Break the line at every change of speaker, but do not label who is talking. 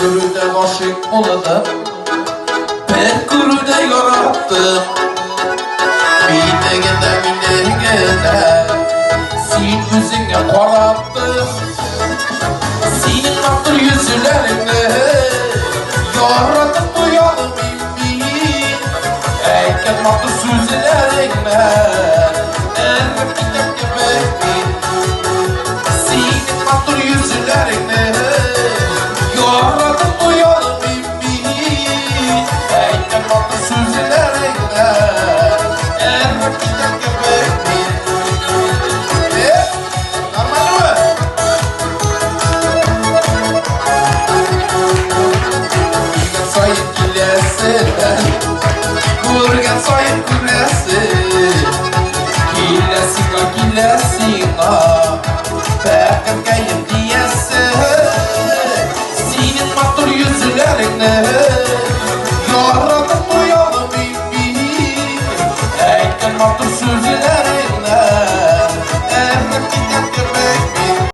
görüden aşık oladım. Ben görüde yarattım. Mine gede sen özüne karattın. Senin aktır yüzülerini yarattım duyalı mimmi. Eyken aktır sözlerini erip gidip gibi. Senin aktır yüzülerini yarattım duyalı mimmi. Eyken aktır sözlerini erip gidip gibi. Kurgan sayın kulesi Kilesina Berkem kayın diyesi Senin matur yüzülerini yaratıp duyalı mimmi Eyken matur sözlerini